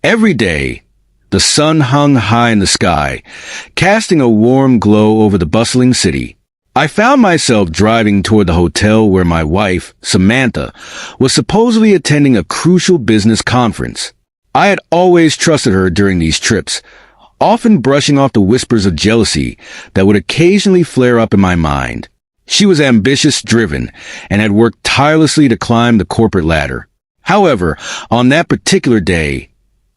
Every day, the sun hung high in the sky, casting a warm glow over the bustling city. I found myself driving toward the hotel where my wife, Samantha, was supposedly attending a crucial business conference. I had always trusted her during these trips, often brushing off the whispers of jealousy that would occasionally flare up in my mind. She was ambitious, driven, and had worked tirelessly to climb the corporate ladder. However, on that particular day,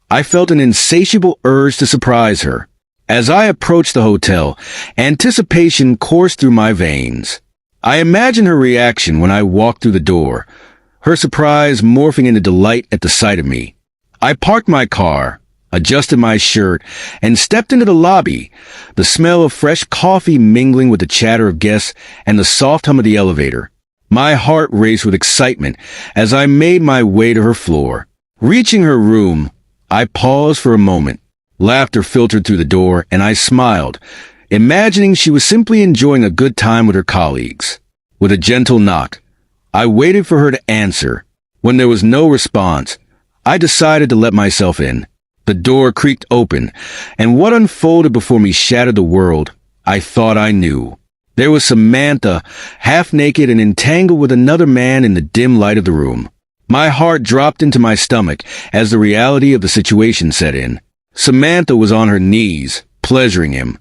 I felt an insatiable urge to surprise her. As I approached the hotel, anticipation coursed through my veins. I imagined her reaction when I walked through the door, her surprise morphing into delight at the sight of me. I parked my car, adjusted my shirt, and stepped into the lobby, the smell of fresh coffee mingling with the chatter of guests and the soft hum of the elevator. My heart raced with excitement as I made my way to her floor. Reaching her room, I paused for a moment. Laughter filtered through the door, and I smiled, imagining she was simply enjoying a good time with her colleagues. With a gentle knock, I waited for her to answer. When there was no response, I decided to let myself in. The door creaked open, and what unfolded before me shattered the world I thought I knew. There was Samantha, half naked and entangled with another man in the dim light of the room. My heart dropped into my stomach as the reality of the situation set in. Samantha was on her knees, pleasuring him,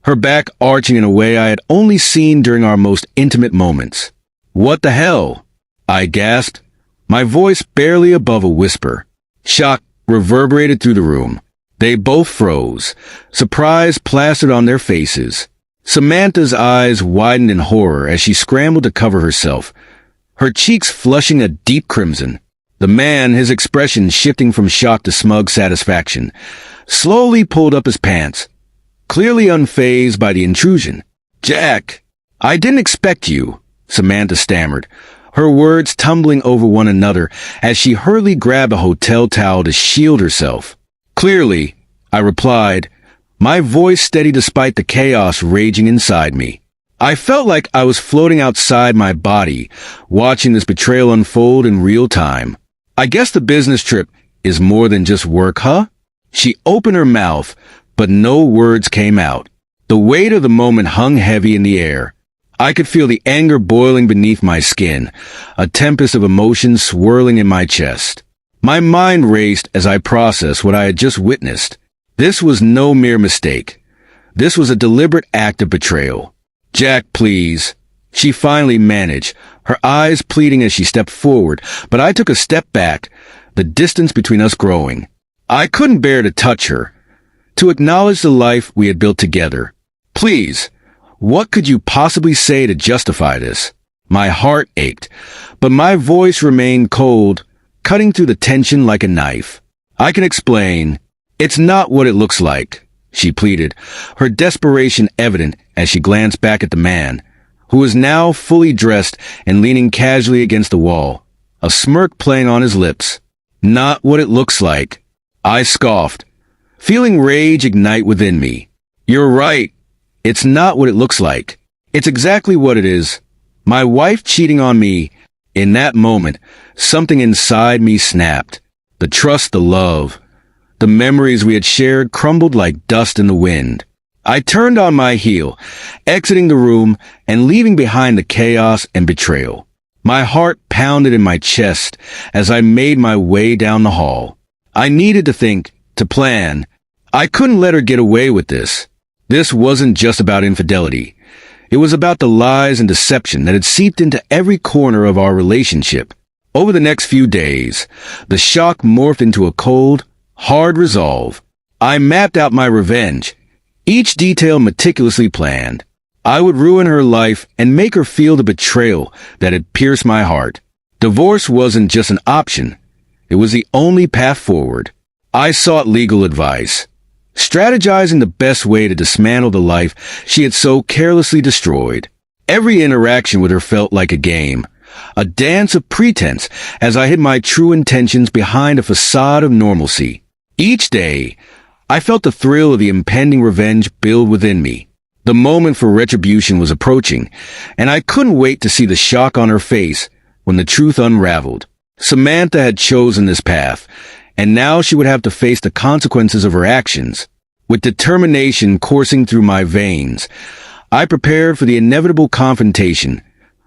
her back arching in a way I had only seen during our most intimate moments. "What the hell?" I gasped, my voice barely above a whisper. Shock reverberated through the room. They both froze, surprise plastered on their faces. Samantha's eyes widened in horror as she scrambled to cover herself, her cheeks flushing a deep crimson. The man, his expression shifting from shock to smug satisfaction, slowly pulled up his pants, clearly unfazed by the intrusion. "Jack, I didn't expect you," Samantha stammered, her words tumbling over one another as she hurriedly grabbed a hotel towel to shield herself. "Clearly," I replied, my voice steady despite the chaos raging inside me. I felt like I was floating outside my body, watching this betrayal unfold in real time. "I guess the business trip is more than just work, huh?" She opened her mouth, but no words came out. The weight of the moment hung heavy in the air. I could feel the anger boiling beneath my skin, a tempest of emotions swirling in my chest. My mind raced as I processed what I had just witnessed. This was no mere mistake. This was a deliberate act of betrayal. "Jack, please," she finally managed, her eyes pleading as she stepped forward, but I took a step back, the distance between us growing. I couldn't bear to touch her, to acknowledge the life we had built together. "Please, what could you possibly say to justify this?" My heart ached, but my voice remained cold, cutting through the tension like a knife. "I can explain. It's not what it looks like," she pleaded, her desperation evident as she glanced back at the man, who was now fully dressed and leaning casually against the wall, a smirk playing on his lips. "Not what it looks like," I scoffed, feeling rage ignite within me. "You're right. It's not what it looks like. It's exactly what it is. My wife cheating on me." In that moment, something inside me snapped. The trust, the love, the memories we had shared crumbled like dust in the wind. I turned on my heel, exiting the room and leaving behind the chaos and betrayal. My heart pounded in my chest as I made my way down the hall. I needed to think, to plan. I couldn't let her get away with this. This wasn't just about infidelity. It was about the lies and deception that had seeped into every corner of our relationship. Over the next few days, the shock morphed into a cold, hard resolve. I mapped out my revenge, each detail meticulously planned. I would ruin her life and make her feel the betrayal that had pierced my heart. Divorce wasn't just an option. It was the only path forward. I sought legal advice, strategizing the best way to dismantle the life she had so carelessly destroyed. Every interaction with her felt like a game, a dance of pretense as I hid my true intentions behind a facade of normalcy. Each day, I felt the thrill of the impending revenge build within me. The moment for retribution was approaching, and I couldn't wait to see the shock on her face when the truth unraveled. Samantha had chosen this path, and now she would have to face the consequences of her actions. With determination coursing through my veins, I prepared for the inevitable confrontation,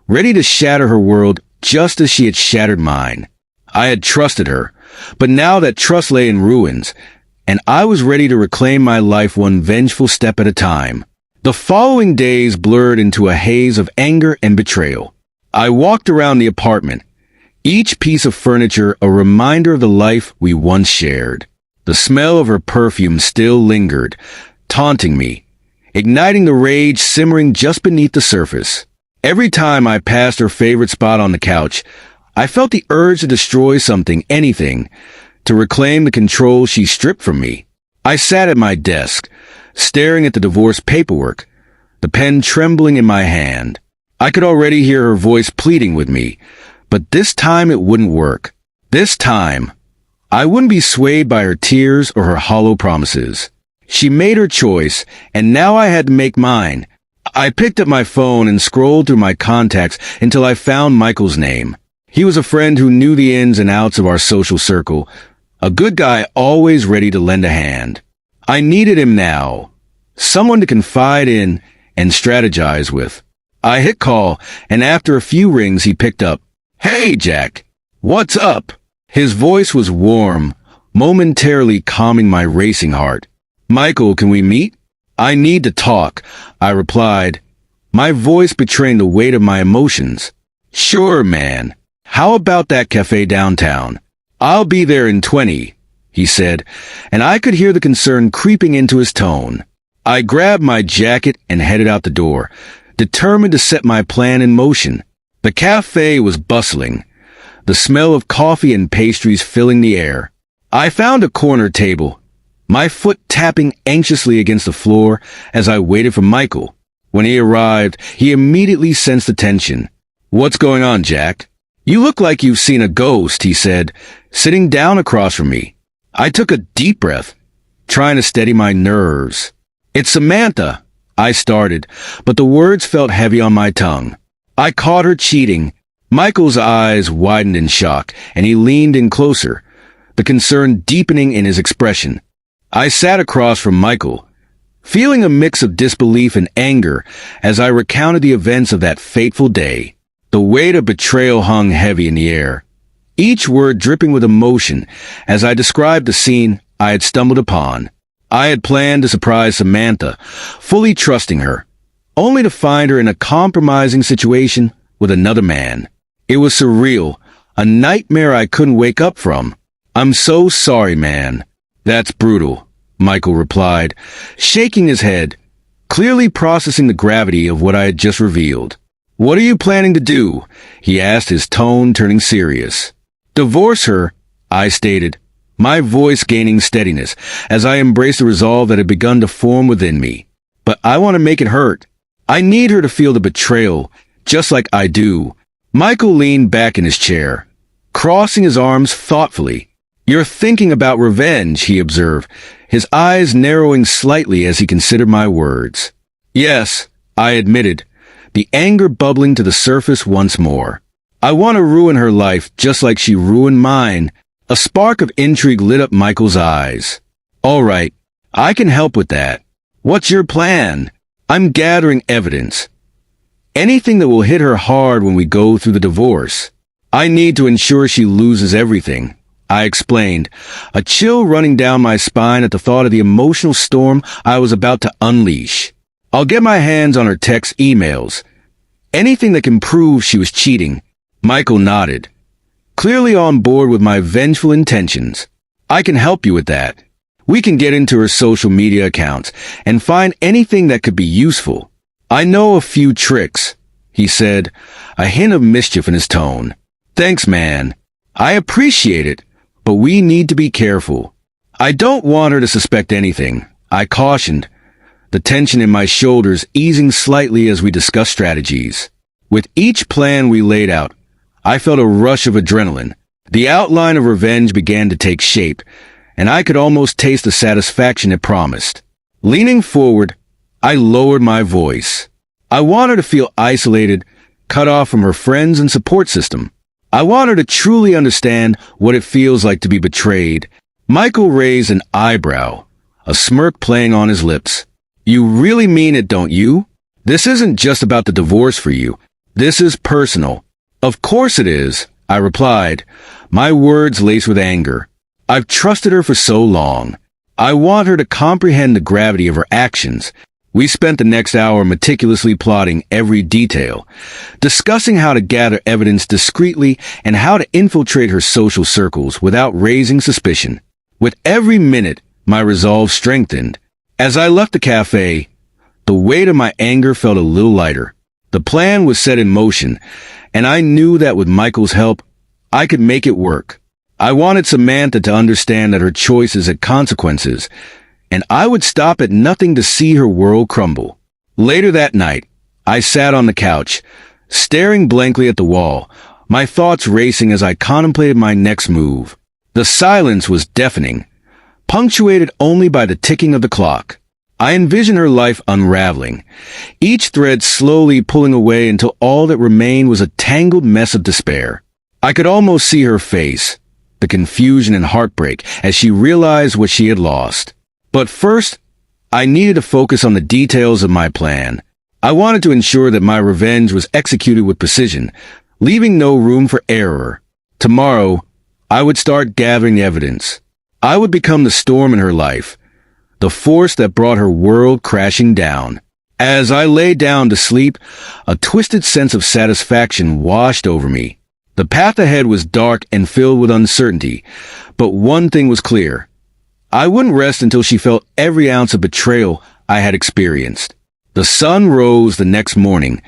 ready to shatter her world just as she had shattered mine. I had trusted her, but now that trust lay in ruins, and I was ready to reclaim my life one vengeful step at a time. The following days blurred into a haze of anger and betrayal. I walked around the apartment, each piece of furniture a reminder of the life we once shared. The smell of her perfume still lingered, taunting me, igniting the rage simmering just beneath the surface. Every time I passed her favorite spot on the couch, I felt the urge to destroy something, anything, to reclaim the control she stripped from me. I sat at my desk, staring at the divorce paperwork, the pen trembling in my hand. I could already hear her voice pleading with me, but this time it wouldn't work. This time, I wouldn't be swayed by her tears or her hollow promises. She made her choice, and now I had to make mine. I picked up my phone and scrolled through my contacts until I found Michael's name. He was a friend who knew the ins and outs of our social circle, a good guy always ready to lend a hand. I needed him now, someone to confide in and strategize with. I hit call, and after a few rings he picked up. "Hey, Jack. What's up?" His voice was warm, momentarily calming my racing heart. "Michael, can we meet?" "I need to talk," I replied, my voice betraying the weight of my emotions. "Sure, man. How about that cafe downtown?" "I'll be there in 20, he said, and I could hear the concern creeping into his tone. I grabbed my jacket and headed out the door, determined to set my plan in motion. The cafe was bustling, the smell of coffee and pastries filling the air. I found a corner table, my foot tapping anxiously against the floor as I waited for Michael. When he arrived, he immediately sensed the tension. "What's going on, Jack?" "You look like you've seen a ghost," he said, sitting down across from me. I took a deep breath, trying to steady my nerves. "It's Samantha," I started, but the words felt heavy on my tongue. "I caught her cheating." Michael's eyes widened in shock, and he leaned in closer, the concern deepening in his expression. I sat across from Michael, feeling a mix of disbelief and anger as I recounted the events of that fateful day. The weight of betrayal hung heavy in the air, each word dripping with emotion as I described the scene I had stumbled upon. I had planned to surprise Samantha, fully trusting her, only to find her in a compromising situation with another man. It was surreal, a nightmare I couldn't wake up from. "I'm so sorry, man." "That's brutal," Michael replied, shaking his head, clearly processing the gravity of what I had just revealed. "What are you planning to do?" he asked, his tone turning serious. "Divorce her," I stated, my voice gaining steadiness as I embraced the resolve that had begun to form within me. "But I want to make it hurt. I need her to feel the betrayal, just like I do." Michael leaned back in his chair, crossing his arms thoughtfully. "You're thinking about revenge," he observed, his eyes narrowing slightly as he considered my words. "Yes," I admitted, the anger bubbling to the surface once more. "I want to ruin her life just like she ruined mine." A spark of intrigue lit up Michael's eyes. "All right, I can help with that. What's your plan?" "I'm gathering evidence. Anything that will hit her hard when we go through the divorce. I need to ensure she loses everything," I explained, a chill running down my spine at the thought of the emotional storm I was about to unleash. "I'll get my hands on her texts, emails, anything that can prove she was cheating." Michael nodded, clearly on board with my vengeful intentions. "I can help you with that. We can get into her social media accounts and find anything that could be useful. I know a few tricks," he said, a hint of mischief in his tone. "Thanks, man. I appreciate it, but we need to be careful. I don't want her to suspect anything," I cautioned, the tension in my shoulders easing slightly as we discussed strategies. With each plan we laid out, I felt a rush of adrenaline. The outline of revenge began to take shape, and I could almost taste the satisfaction it promised. Leaning forward, I lowered my voice. I want her to feel isolated, cut off from her friends and support system. I want her to truly understand what it feels like to be betrayed Michael raised an eyebrow, a smirk playing on his lips. You really mean it, don't you? This isn't just about the divorce for you. This is personal. Of course it is, I replied, my words laced with anger. I've trusted her for so long. I want her to comprehend the gravity of her actions. We spent the next hour meticulously plotting every detail, discussing how to gather evidence discreetly and how to infiltrate her social circles without raising suspicion. With every minute, my resolve strengthened. As I left the cafe, the weight of my anger felt a little lighter. The plan was set in motion, and I knew that with Michael's help, I could make it work. I wanted Samantha to understand that her choices had consequences, and I would stop at nothing to see her world crumble. Later that night, I sat on the couch, staring blankly at the wall, my thoughts racing as I contemplated my next move. The silence was deafening, punctuated only by the ticking of the clock. I envisioned her life unraveling, each thread slowly pulling away until all that remained was a tangled mess of despair. I could almost see her face, the confusion and heartbreak, as she realized what she had lost. But first, I needed to focus on the details of my plan. I wanted to ensure that my revenge was executed with precision, leaving no room for error. Tomorrow, I would start gathering evidence. I would become the storm in her life, the force that brought her world crashing down. As I lay down to sleep, a twisted sense of satisfaction washed over me. The path ahead was dark and filled with uncertainty, but one thing was clear. I wouldn't rest until she felt every ounce of betrayal I had experienced. The sun rose the next morning,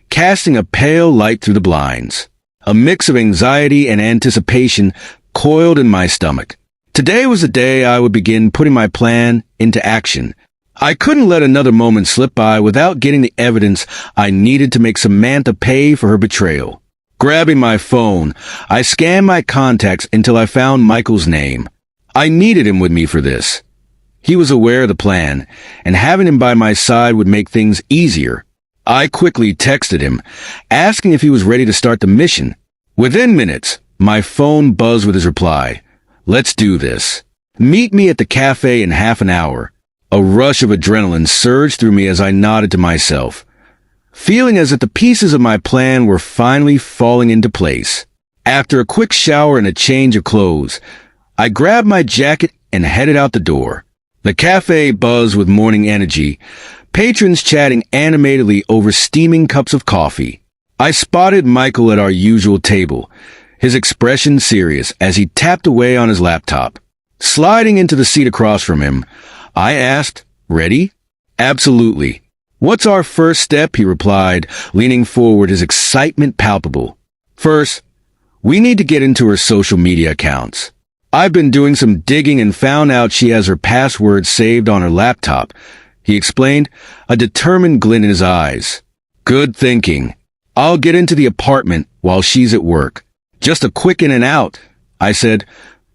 casting a pale light through the blinds. A mix of anxiety and anticipation coiled in my stomach. Today was the day I would begin putting my plan into action. I couldn't let another moment slip by without getting the evidence I needed to make Samantha pay for her betrayal. Grabbing my phone, I scanned my contacts until I found Michael's name. I needed him with me for this. He was aware of the plan, and having him by my side would make things easier. I quickly texted him, asking if he was ready to start the mission. Within minutes, my phone buzzed with his reply. Let's do this. Meet me at the cafe in half an hour. A rush of adrenaline surged through me as I nodded to myself, feeling as if the pieces of my plan were finally falling into place. After a quick shower and a change of clothes, I grabbed my jacket and headed out the door. The cafe buzzed with morning energy, patrons chatting animatedly over steaming cups of coffee. I spotted Michael at our usual table, his expression serious as he tapped away on his laptop. Sliding into the seat across from him, I asked, "Ready?" "Absolutely." "What's our first step?" he replied, leaning forward, his excitement palpable. "First, we need to get into her social media accounts. I've been doing some digging and found out she has her password saved on her laptop," he explained, a determined glint in his eyes. "Good thinking. I'll get into the apartment while she's at work. Just a quick in and out," I said,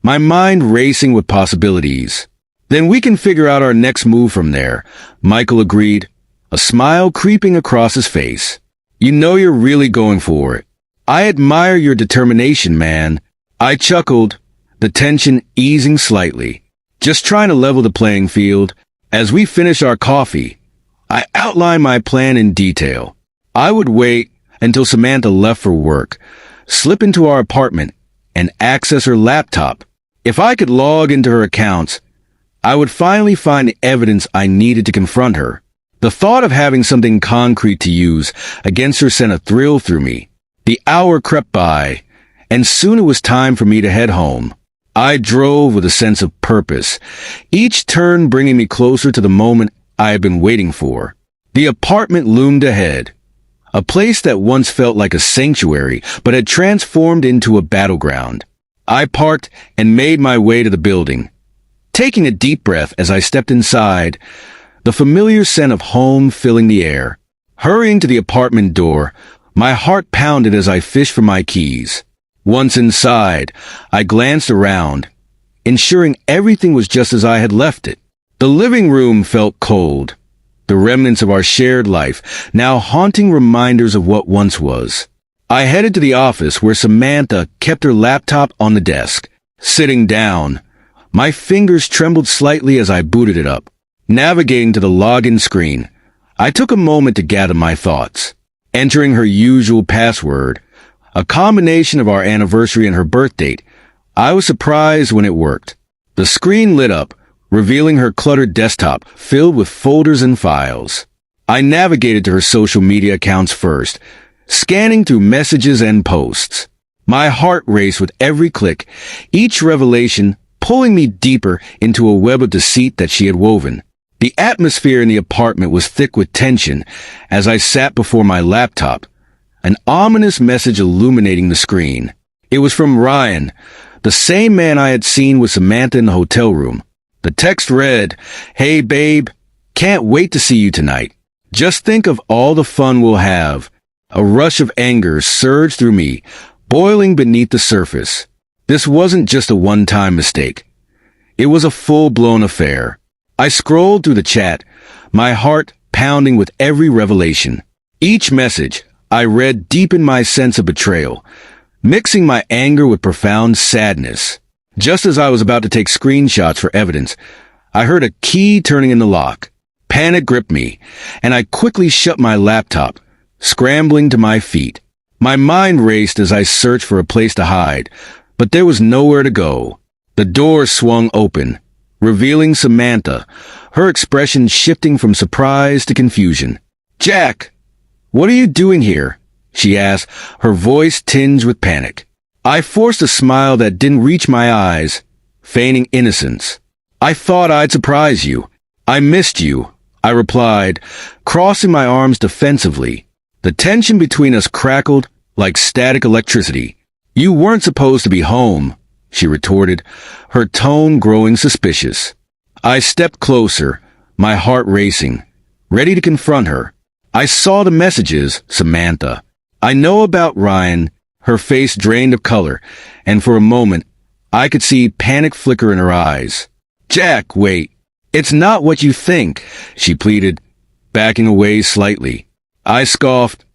my mind racing with possibilities. "Then we can figure out our next move from there," Michael agreed, a smile creeping across his face. "You know you're really going for it. I admire your determination, man." I chuckled, the tension easing slightly. Just trying to level the playing field. As we finished our coffee, I outlined my plan in detail. I would wait until Samantha left for work, slip into our apartment, and access her laptop. If I could log into her accounts, I would finally find the evidence I needed to confront her. The thought of having something concrete to use against her sent a thrill through me. The hour crept by, and soon it was time for me to head home. I drove with a sense of purpose, each turn bringing me closer to the moment I had been waiting for. The apartment loomed ahead, a place that once felt like a sanctuary but had transformed into a battleground. I parked and made my way to the building. Taking a deep breath as I stepped inside, the familiar scent of home filling the air. Hurrying to the apartment door, my heart pounded as I fished for my keys. Once inside, I glanced around, ensuring everything was just as I had left it. The living room felt cold, the remnants of our shared life, now haunting reminders of what once was. I headed to the office where Samantha kept her laptop on the desk. Sitting down, My fingers trembled slightly as I booted it up. Navigating to the login screen, I took a moment to gather my thoughts. Entering her usual password, a combination of our anniversary and her birth date, I was surprised when it worked. The screen lit up, revealing her cluttered desktop filled with folders and files. I navigated to her social media accounts first, scanning through messages and posts. My heart raced with every click, each revelation pulling me deeper into a web of deceit that she had woven. The atmosphere in the apartment was thick with tension as I sat before my laptop, an ominous message illuminating the screen. It was from Ryan, the same man I had seen with Samantha in the hotel room. The text read, "Hey babe, can't wait to see you tonight. Just think of all the fun we'll have." A rush of anger surged through me, boiling beneath the surface. This wasn't just a one-time mistake. It was a full-blown affair. I scrolled through the chat, my heart pounding with every revelation. Each message I read deepened my sense of betrayal, mixing my anger with profound sadness. Just as I was about to take screenshots for evidence, I heard a key turning in the lock. Panic gripped me, and I quickly shut my laptop, scrambling to my feet. My mind raced as I searched for a place to hide, but there was nowhere to go. The door swung open, revealing Samantha, her expression shifting from surprise to confusion. "Jack, what are you doing here?" she asked, her voice tinged with panic. I forced a smile that didn't reach my eyes, feigning innocence. "I thought I'd surprise you. I missed you," I replied, crossing my arms defensively. The tension between us crackled like static electricity. "You weren't supposed to be home," she retorted, her tone growing suspicious. I stepped closer, my heart racing, ready to confront her. "I saw the messages, Samantha. I know about Ryan." Her face drained of color, and for a moment, I could see panic flicker in her eyes. "Jack, wait. It's not what you think," she pleaded, backing away slightly. I scoffed,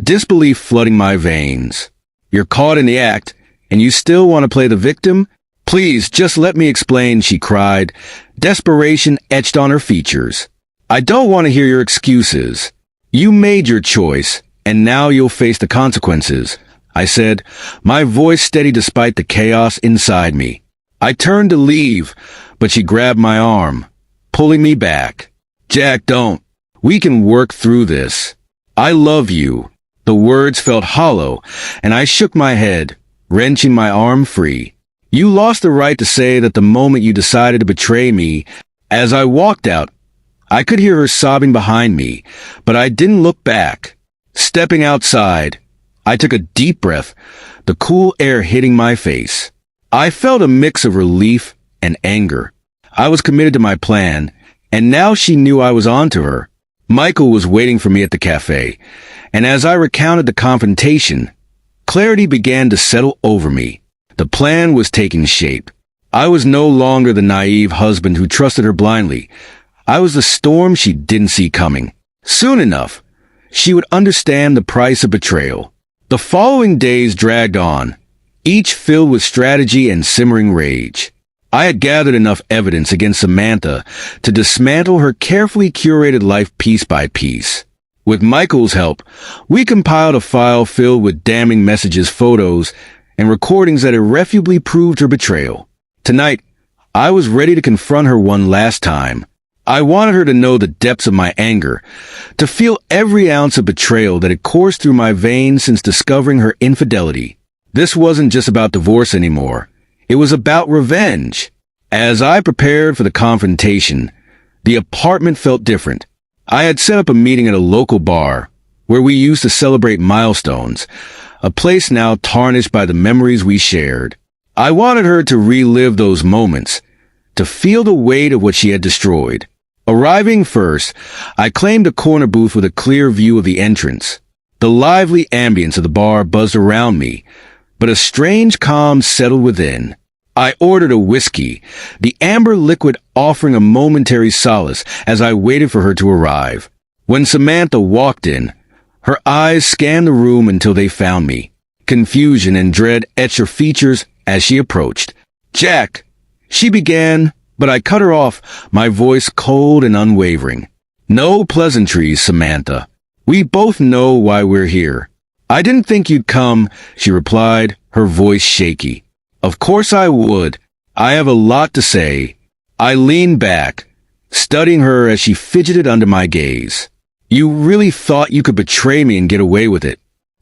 disbelief flooding my veins. "You're caught in the act, and you still want to play the victim? Please, just let me explain," she cried, desperation etched on her features. "I don't want to hear your excuses. You made your choice, and now you'll face the consequences," I said, my voice steady despite the chaos inside me. I turned to leave, but she grabbed my arm, pulling me back. "Jack, don't. We can work through this. I love you." The words felt hollow, and I shook my head, wrenching my arm free. "You lost the right to say that the moment you decided to betray me." As I walked out, I could hear her sobbing behind me, but I didn't look back. Stepping outside, I took a deep breath, the cool air hitting my face. I felt a mix of relief and anger. I was committed to my plan, and now she knew I was onto her. Michael was waiting for me at the cafe, and as I recounted the confrontation, clarity began to settle over me. The plan was taking shape. I was no longer the naive husband who trusted her blindly. I was the storm she didn't see coming. Soon enough, she would understand the price of betrayal. The following days dragged on, each filled with strategy and simmering rage. I had gathered enough evidence against Samantha to dismantle her carefully curated life piece by piece. With Michael's help, we compiled a file filled with damning messages, photos, and recordings that irrefutably proved her betrayal. Tonight, I was ready to confront her one last time. I wanted her to know the depths of my anger, to feel every ounce of betrayal that had coursed through my veins since discovering her infidelity. This wasn't just about divorce anymore. It was about revenge. As I prepared for the confrontation, the apartment felt different. I had set up a meeting at a local bar, where we used to celebrate milestones, a place now tarnished by the memories we shared. I wanted her to relive those moments, to feel the weight of what she had destroyed. Arriving first, I claimed a corner booth with a clear view of the entrance. The lively ambience of the bar buzzed around me, but a strange calm settled within. I ordered a whiskey, the amber liquid offering a momentary solace as I waited for her to arrive. When Samantha walked in, her eyes scanned the room until they found me. Confusion and dread etched her features as she approached. "Jack," She began, but I cut her off, my voice cold and unwavering. No pleasantries, Samantha. We both know why we're here. I didn't think you'd come, she replied, her voice shaky. Of course I would. I have a lot to say. I leaned back, studying her as she fidgeted under my gaze. You really thought you could betray me and get away with it?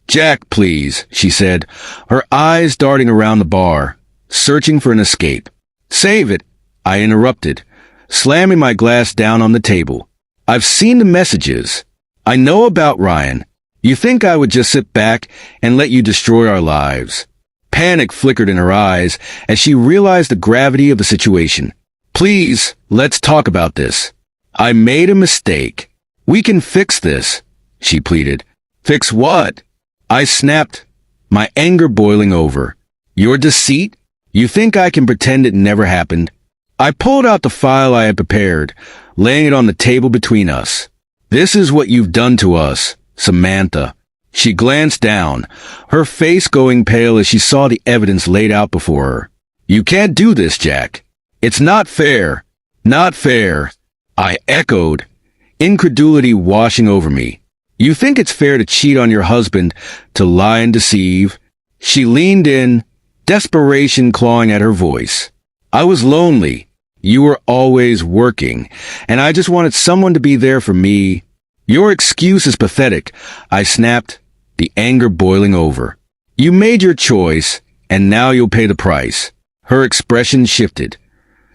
Jack, please, she said, her eyes darting around the bar, searching for an escape. Save it, I interrupted, slamming my glass down on the table. I've seen the messages. I know about Ryan. You think I would just sit back and let you destroy our lives? Panic flickered in her eyes as she realized the gravity of the situation. Please, let's talk about this. I made a mistake. We can fix this, she pleaded. Fix what? I snapped, my anger boiling over. Your deceit? You think I can pretend it never happened? I pulled out the file I had prepared, laying it on the table between us. This is what you've done to us, Samantha. She glanced down, her face going pale as she saw the evidence laid out before her. You can't do this, Jack. It's not fair. Not fair. I echoed, incredulity washing over me. You think it's fair to cheat on your husband, to lie and deceive? She leaned in, desperation clawing at her voice. I was lonely. You were always working, and I just wanted someone to be there for me. Your excuse is pathetic, I snapped, the anger boiling over. You made your choice, and now you'll pay the price. Her expression shifted,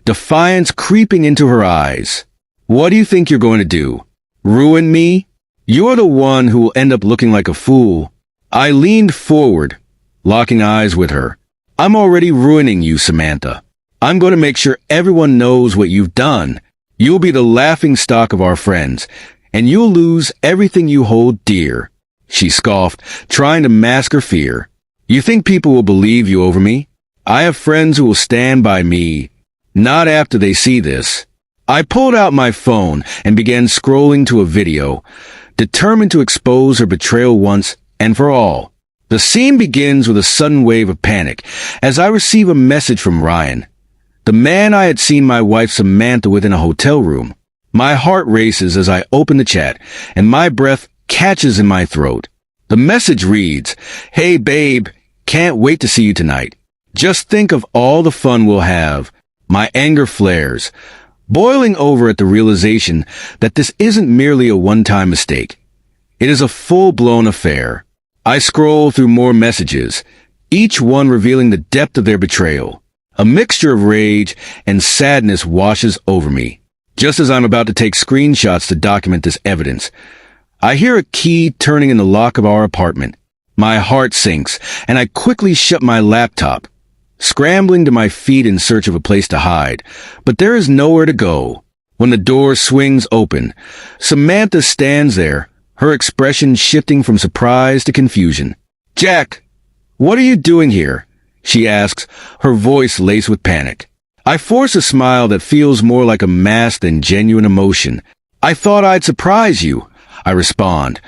defiance creeping into her eyes. What do you think you're going to do? Ruin me? You're the one who will end up looking like a fool. I leaned forward, locking eyes with her. I'm already ruining you, Samantha. I'm going to make sure everyone knows what you've done. You'll be the laughing stock of our friends, and you'll lose everything you hold dear. She scoffed, trying to mask her fear. You think people will believe you over me? I have friends who will stand by me. Not after they see this. I pulled out my phone and began scrolling to a video, determined to expose her betrayal once and for all. The scene begins with a sudden wave of panic as I receive a message from Ryan, the man I had seen my wife Samantha with in a hotel room. My heart races as I open the chat, and my breath catches in my throat. The message reads, "Hey babe, can't wait to see you tonight. Just think of all the fun we'll have." My anger flares, boiling over at the realization that this isn't merely a one-time mistake. It is a full-blown affair. I scroll through more messages, each one revealing the depth of their betrayal. A mixture of rage and sadness washes over me. Just as I'm about to take screenshots to document this evidence, I hear a key turning in the lock of our apartment. My heart sinks, and I quickly shut my laptop, scrambling to my feet in search of a place to hide. But there is nowhere to go. When the door swings open, Samantha stands there, her expression shifting from surprise to confusion. "Jack, what are you doing here?" she asks, her voice laced with panic. I force a smile that feels more like a mask than genuine emotion. "I thought I'd surprise you," I respond,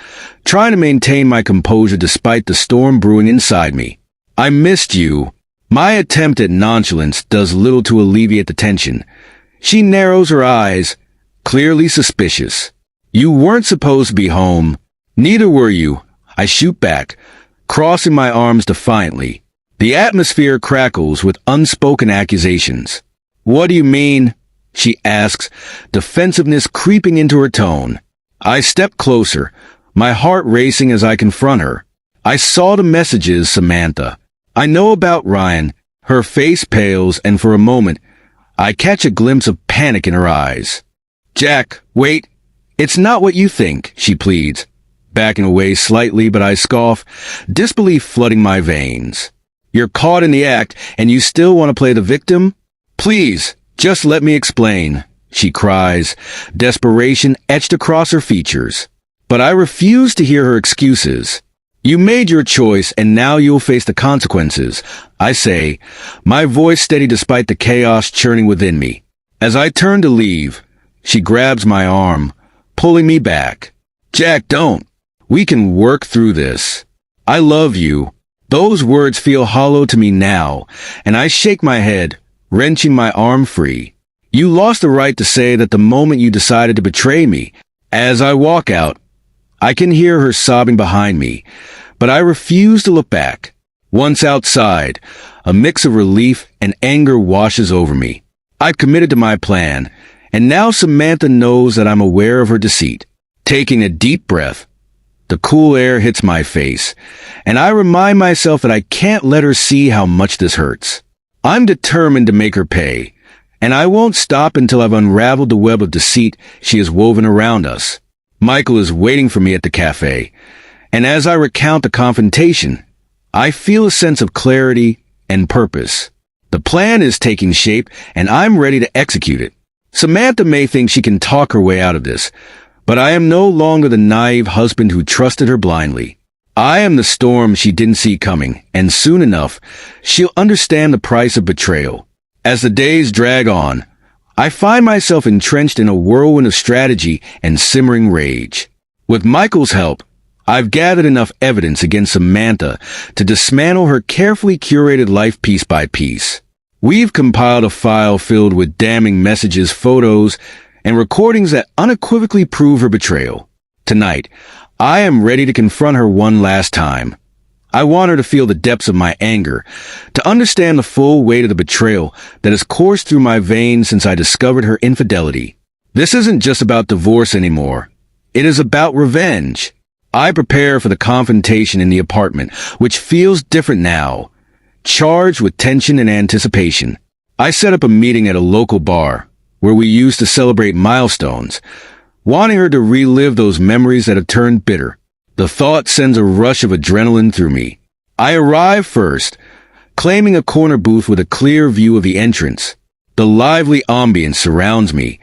trying to maintain my composure despite the storm brewing inside me. "I missed you." My attempt at nonchalance does little to alleviate the tension. She narrows her eyes, clearly suspicious. "You weren't supposed to be home." "Neither were you," I shoot back, crossing my arms defiantly. The atmosphere crackles with unspoken accusations. "What do you mean?" she asks, defensiveness creeping into her tone. I step closer, my heart racing as I confront her. "I saw the messages, Samantha. I know about Ryan." Her face pales, and for a moment, I catch a glimpse of panic in her eyes. "Jack, wait. It's not what you think," she pleads, backing away slightly, but I scoff, disbelief flooding my veins. "You're caught in the act, and you still want to play the victim? Please, just let me explain," she cries, desperation etched across her features. But I refuse to hear her excuses. "You made your choice, and now you'll face the consequences," I say, my voice steady despite the chaos churning within me. As I turn to leave, she grabs my arm, pulling me back. "Jack, don't. We can work through this. I love you." Those words feel hollow to me now, and I shake my head, wrenching my arm free. You lost the right to say that the moment you decided to betray me. As I walk out, I can hear her sobbing behind me, but I refuse to look back. Once outside, a mix of relief and anger washes over me. I've committed to my plan, and now Samantha knows that I'm aware of her deceit. Taking a deep breath, the cool air hits my face, and I remind myself that I can't let her see how much this hurts. I'm determined to make her pay, and I won't stop until I've unraveled the web of deceit she has woven around us. Michael is waiting for me at the cafe, and as I recount the confrontation, I feel a sense of clarity and purpose. The plan is taking shape, and I'm ready to execute it. Samantha may think she can talk her way out of this, but I am no longer the naive husband who trusted her blindly. I am the storm she didn't see coming, and soon enough, she'll understand the price of betrayal. As the days drag on, I find myself entrenched in a whirlwind of strategy and simmering rage. With Michael's help, I've gathered enough evidence against Samantha to dismantle her carefully curated life piece by piece. We've compiled a file filled with damning messages, photos, and recordings that unequivocally prove her betrayal. Tonight, I am ready to confront her one last time. I want her to feel the depths of my anger, to understand the full weight of the betrayal that has coursed through my veins since I discovered her infidelity. This isn't just about divorce anymore. It is about revenge. I prepare for the confrontation in the apartment, which feels different now, charged with tension and anticipation. I set up a meeting at a local bar, where we used to celebrate milestones, wanting her to relive those memories that have turned bitter. The thought sends a rush of adrenaline through me. I arrive first, claiming a corner booth with a clear view of the entrance. The lively ambience surrounds me,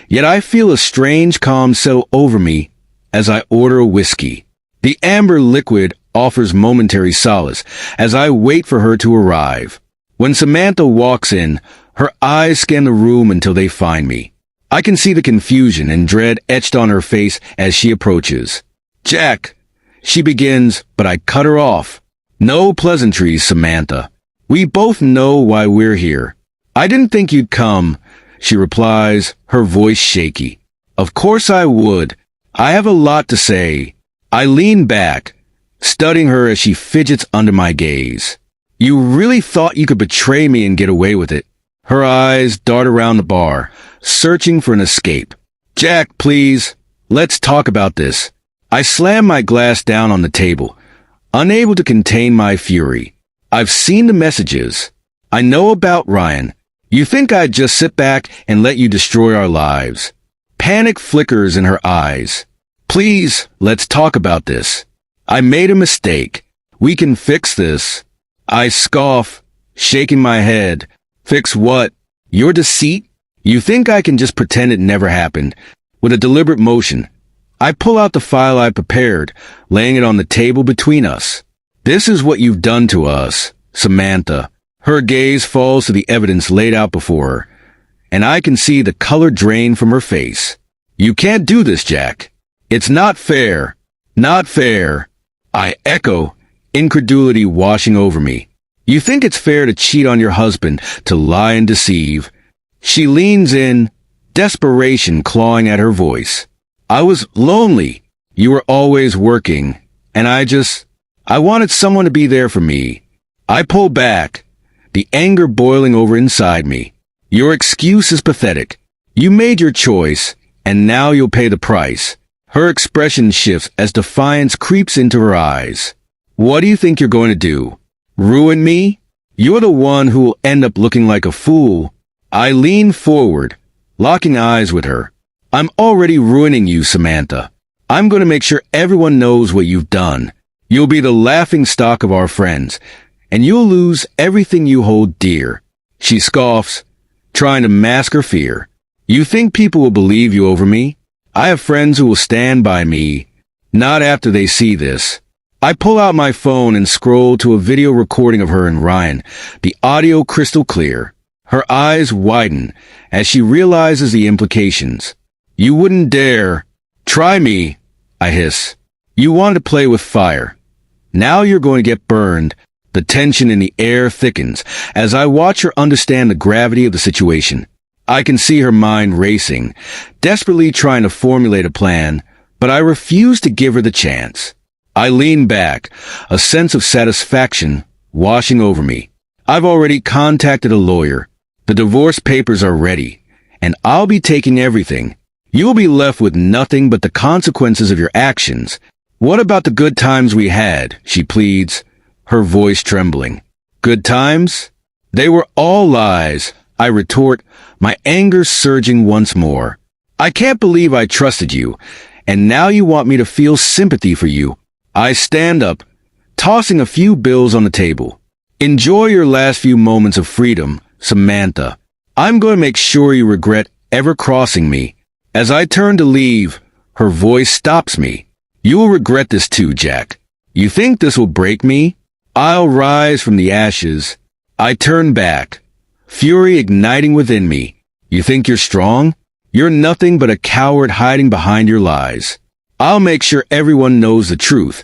yet I feel a strange calm settle over me as I order a whiskey. The amber liquid offers momentary solace as I wait for her to arrive. When Samantha walks in, her eyes scan the room until they find me. I can see the confusion and dread etched on her face as she approaches. "Jack," she begins, but I cut her off. "No pleasantries, Samantha. We both know why we're here." "I didn't think you'd come," she replies, her voice shaky. "Of course I would. I have a lot to say." I lean back, studying her as she fidgets under my gaze. "You really thought you could betray me and get away with it?" Her eyes dart around the bar, searching for an escape. "Jack, please, let's talk about this." I slam my glass down on the table, unable to contain my fury. "I've seen the messages. I know about Ryan. You think I'd just sit back and let you destroy our lives?" Panic flickers in her eyes. "Please, let's talk about this. I made a mistake. We can fix this." I scoff, shaking my head. "Fix what? Your deceit? You think I can just pretend it never happened?" With a deliberate motion, I pull out the file I prepared, laying it on the table between us. "This is what you've done to us, Samantha." Her gaze falls to the evidence laid out before her, and I can see the color drain from her face. "You can't do this, Jack. It's not fair. Not fair." I echo, incredulity washing over me. "You think it's fair to cheat on your husband, to lie and deceive?" She leans in, desperation clawing at her voice. "I was lonely. You were always working, and I wanted someone to be there for me." I pull back, the anger boiling over inside me. "Your excuse is pathetic. You made your choice, and now you'll pay the price." Her expression shifts as defiance creeps into her eyes. "What do you think you're going to do? Ruin me? You're the one who will end up looking like a fool." I lean forward, locking eyes with her. "I'm already ruining you, Samantha. I'm going to make sure everyone knows what you've done. You'll be the laughing stock of our friends, and you'll lose everything you hold dear." She scoffs, trying to mask her fear. "You think people will believe you over me? I have friends who will stand by me. Not after they see this." I pull out my phone and scroll to a video recording of her and Ryan, the audio crystal clear. Her eyes widen as she realizes the implications. "You wouldn't dare. Try me," I hiss. "You wanted to play with fire. Now you're going to get burned." The tension in the air thickens as I watch her understand the gravity of the situation. I can see her mind racing, desperately trying to formulate a plan, but I refuse to give her the chance. I lean back, a sense of satisfaction washing over me. I've already contacted a lawyer. The divorce papers are ready, and I'll be taking everything. You'll be left with nothing but the consequences of your actions. What about the good times we had? She pleads, her voice trembling. Good times? They were all lies, I retort, my anger surging once more. I can't believe I trusted you, and now you want me to feel sympathy for you. I stand up, tossing a few bills on the table. Enjoy your last few moments of freedom, Samantha. I'm going to make sure you regret ever crossing me. As I turn to leave, her voice stops me. You will regret this too, Jack. You think this will break me? I'll rise from the ashes. I turn back, fury igniting within me. You think you're strong? You're nothing but a coward hiding behind your lies. I'll make sure everyone knows the truth,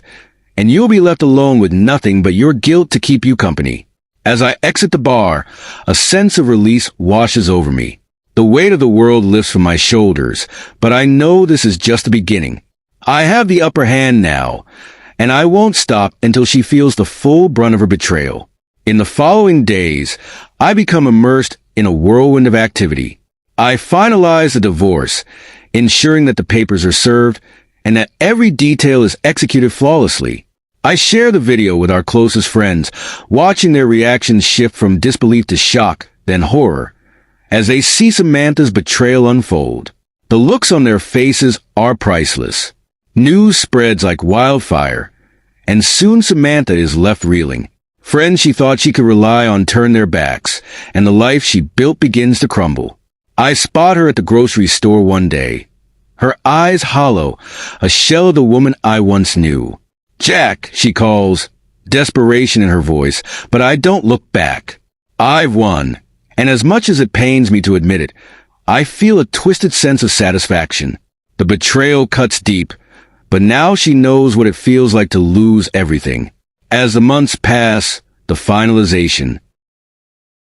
and you'll be left alone with nothing but your guilt to keep you company. As I exit the bar, a sense of release washes over me. The weight of the world lifts from my shoulders, but I know this is just the beginning. I have the upper hand now, and I won't stop until she feels the full brunt of her betrayal. In the following days, I become immersed in a whirlwind of activity. I finalize the divorce, ensuring that the papers are served and that every detail is executed flawlessly. I share the video with our closest friends, watching their reactions shift from disbelief to shock, then horror, as they see Samantha's betrayal unfold. The looks on their faces are priceless. News spreads like wildfire, and soon Samantha is left reeling. Friends she thought she could rely on turn their backs, and the life she built begins to crumble. I spot her at the grocery store one day, her eyes hollow, a shell of the woman I once knew. Jack, she calls, desperation in her voice, but I don't look back. I've won, and as much as it pains me to admit it, I feel a twisted sense of satisfaction. The betrayal cuts deep, but now she knows what it feels like to lose everything. As the months pass, the finalization,